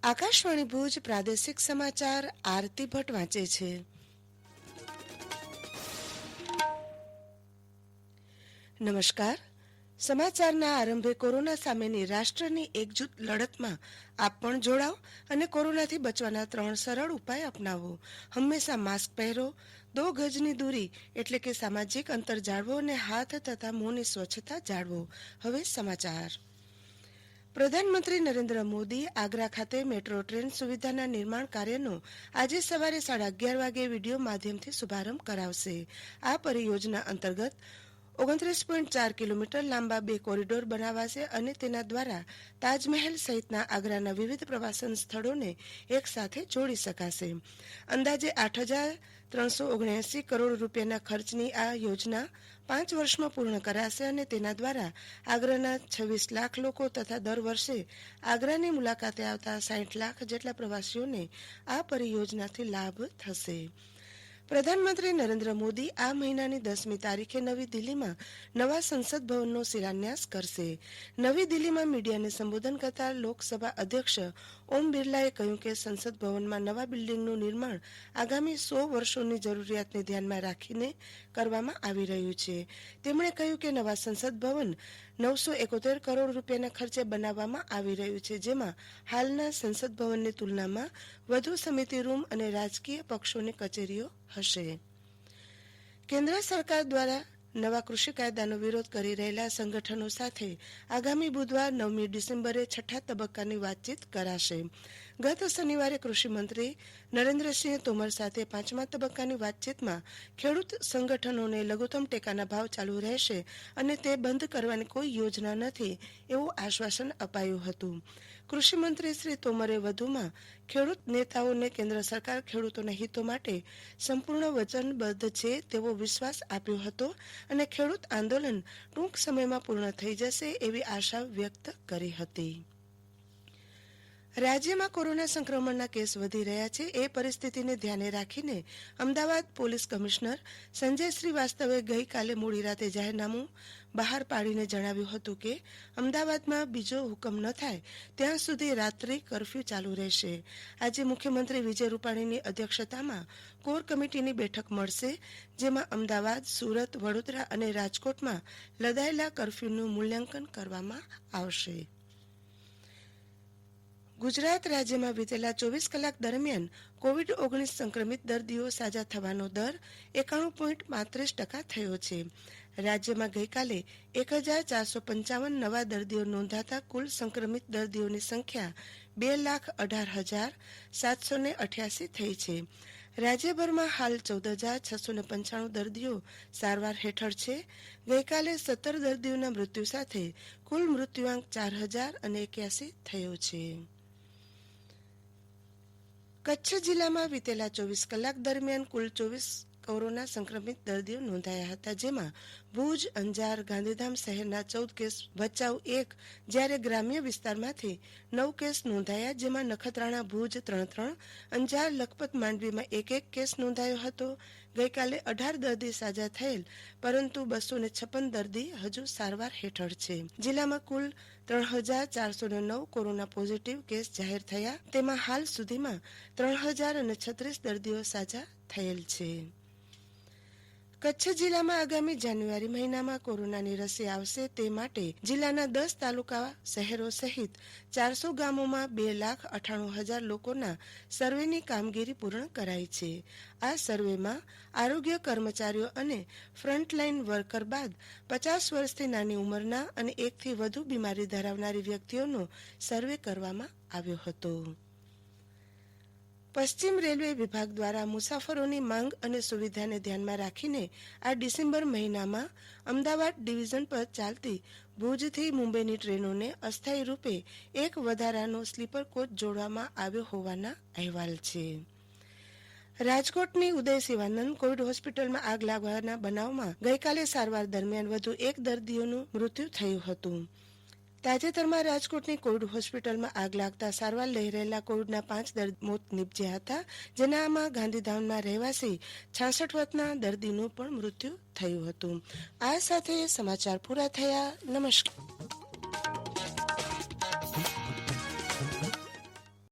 આકાશવાણી ભુજ પ્રાદેશિક સમાચાર આરતી ભટ્ટ વાંચે છે. નમસ્કાર. સમાચારના આરંભે કોરોના સામેની રાષ્ટ્રની એકજૂથ લડતમાં આપ પણ જોડાઓ અને કોરોનાથી બચવાના 3 સરળ ઉપાય અપનાવો. હંમેશા માસ્ક પહેરો, 2 ગજની દૂરી એટલે કે સામાજિક અંતર જાળવો અને હાથ તથા મોંની સ્વચ્છતા જાળવો. હવે સમાચાર. પ્રધાનમંત્રી નરેન્દ્ર મોદી આગ્રા ખાતે મેટ્રો ટ્રેન સુવિધાના નિર્માણ કાર્યનો આજે સવારે 11:30 વાગે વિડીયો માધ્યમથી શુભારંભ કરાવશે. આ પરિયોજના અંતર્ગત 29.4 કિલોમીટર લાંબા 2 કોરિડોર બનાવાશે અને તેના દ્વારા તાજમહેલ સહિતના આગ્રાના વિવિધ પ્રવાસન સ્થળોને એકસાથે જોડી શકાશે. અંદાજે 8,379 કરોડ રૂપિયાના ખર્ચની આ યોજના 5 વર્ષમાં પૂર્ણ કરાશે અને તેના દ્વારા આગ્રાના 26 લાખ લોકો તથા દર વર્ષે આગ્રાની મુલાકાતે આવતા 60 લાખ જેટલા પ્રવાસીઓને આ પરિયોજનાથી લાભ થશે. પ્રધાનમંત્રી નરેન્દ્ર મોદી આ મહિનાની 10મી તારીખે નવી દિલ્હીમાં નવા સંસદ ભવનનો શિલાન્યાસ કરશે. નવી દિલ્હીમાં મીડિયાને સંબોધન કરતા લોકસભા અધ્યક્ષ ઓમ બિરલાએ કહ્યું કે સંસદ ભવનમાં નવા બિલ્ડિંગનું નિર્માણ આગામી 100 વર્ષોની જરૂરિયાતને ધ્યાનમાં રાખીને કરવામાં આવી રહ્યું છે. તેમણે કહ્યું કે નવા સંસદ ભવન 971 કરોડ રૂપિયાના ખર્ચે બનાવવામાં આવી રહ્યું છે, જેમાં હાલના સંસદ ભવનની તુલનામાં વધુ સમિતિ રૂમ અને રાજકીય પક્ષોની કચેરીઓ હશે. કેન્દ્ર સરકાર દ્વારા નવા કૃષિ કાયદાનો વિરોધ કરી રહેલા સંગઠનો સાથે આગામી બુધવાર 9મી ડિસેમ્બરે 6ઠા તબક્કાની વાતચીત કરાશે. ગત શનિવારે કૃષિમંત્રી નરેન્દ્રસિંહ તોમર સાથે 5મા તબક્કાની વાતચીતમાં ખેડૂત સંગઠનોને લઘુત્તમ ટેકાના ભાવ ચાલુ રહેશે અને તે બંધ કરવાની કોઈ યોજના નથી એવું આશ્વાસન અપાયું હતું. કૃષિમંત્રી શ્રી તોમરે વધુમાં ખેડૂત નેતાઓને કેન્દ્ર સરકાર ખેડૂતોના હિતો માટે સંપૂર્ણ વચનબદ્ધ છે તેવો વિશ્વાસ આપ્યો હતો અને ખેડૂત આંદોલન ટૂંક સમયમાં પૂર્ણ થઈ જશે એવી આશા વ્યક્ત કરી હતી. રાજ્યમાં કોરોના સંક્રમણના કેસ વધી રહ્યા છે. એ પરિસ્થિતિને ધ્યાને રાખીને અમદાવાદ પોલીસ કમિશનર સંજય શ્રીવાસ્તવે ગઈકાલે મોડી રાતે જાહેરનામું બહાર પાડીને જણાવ્યું હતું કે અમદાવાદમાં બીજો હુકમ ન થાય ત્યાં સુધી રાત્રિ કર્ફ્યુ ચાલુ રહેશે. આજે મુખ્યમંત્રી વિજય રૂપાણીની અધ્યક્ષતામાં કોર કમિટીની બેઠક મળશે, જેમાં અમદાવાદ, સુરત, વડોદરા અને રાજકોટમાં લદાયેલા કર્ફ્યુનું મૂલ્યાંકન કરવામાં આવશે. ગુજરાત રાજ્યમાં વિતેલા 24 કલાક દરમિયાન કોવિડ-19 સંક્રમિત દર્દીઓ સાજા થવાનો દર 91.35% થયો છે. રાજ્યમાં ગઈકાલે 1,455 નવા દર્દીઓ નોંધાતા કુલ સંક્રમિત દર્દીઓની સંખ્યા 2,18,788 થઈ છે. રાજ્યભરમાં હાલ 14,695 દર્દીઓ સારવાર હેઠળ છે. ગઈકાલે 17 દર્દીઓના મૃત્યુ સાથે કુલ મૃત્યુઆંક 4,081 થયો છે. કચ્છ જિલ્લામાં વિતેલા 24 કલાક દરમિયાન કુલ 24 કોરોના સંક્રમિત દર્દીઓ નોંધાયા હતા, જેમાં ભુજ, અંજાર, ગાંધીધામ શહેરના 14 કેસ, ભચાઉ 1, જ્યારે ગ્રામ્ય વિસ્તારમાંથી 9 કેસ નોંધાયા, જેમાં નખત્રાણા, ભુજ 3, અંજાર, લખપત, માંડવીમાં 1 કેસ નોંધાયો હતો. ગઈકાલે 18 દર્દી સાજા થયેલ, પરંતુ 256 દર્દી હજુ સારવાર હેઠળ છે. જિલ્લામાં કુલ 3,409 કોરોના પોઝિટિવ કેસ જાહેર થયા, તેમાં હાલ સુધીમાં 3,036 દર્દીઓ સાજા થયેલ છે. કચ્છ જિલ્લામાં આગામી જાન્યુઆરી મહિનામાં કોરોનાની રસી આવશે તે માટે જિલ્લાના 10 તાલુકા શહેરો સહિત 400 ગામોમાં 2,98,000 લોકોના સર્વેની કામગીરી પૂર્ણ કરાઈ છે. આ સર્વેમાં આરોગ્ય કર્મચારીઓ અને ફ્રન્ટલાઈન વર્કર બાદ 50 વર્ષથી નાની ઉંમરના અને 1 થી વધુ બીમારી ધરાવનારી વ્યક્તિઓનો સર્વે કરવામાં આવ્યો હતો. પશ્ચિમ રેલવે વિભાગ દ્વારા મુસાફરોની માંગ અને સુવિધાને ધ્યાનમાં રાખીને આ ડિસેમ્બર મહિનામાં અમદાવાદ ડિવિઝન પર ચાલતી ભુજથી મુંબઈની ટ્રેનોને અસ્થાયી રૂપે એક વધારાનો સ્લીપર કોચ જોડવામાં આવ્યો હોવાના અહેવાલ છે. રાજકોટની ઉદય શિવાનંદ કોવિડ હોસ્પિટલમાં આગ લાગવાના બનાવમાં ગઈકાલે સારવાર દરમિયાન વધુ 1 દર્દીઓનું મૃત્યુ થયું હતું. તાજેતરમાં રાજકોટની કોવિડ હોસ્પિટલમાં આગ લાગતા સારવાર લઈ રહેલા કોવિડના 5 દર્દી મોત નીપજ્યા હતા, જેનામાં ગાંધીધામના રહેવાસી 66 વર્ષના દર્દીનું પણ મૃત્યુ થયું હતું. આ સાથે સમાચાર પૂરા થયા. નમસ્કાર.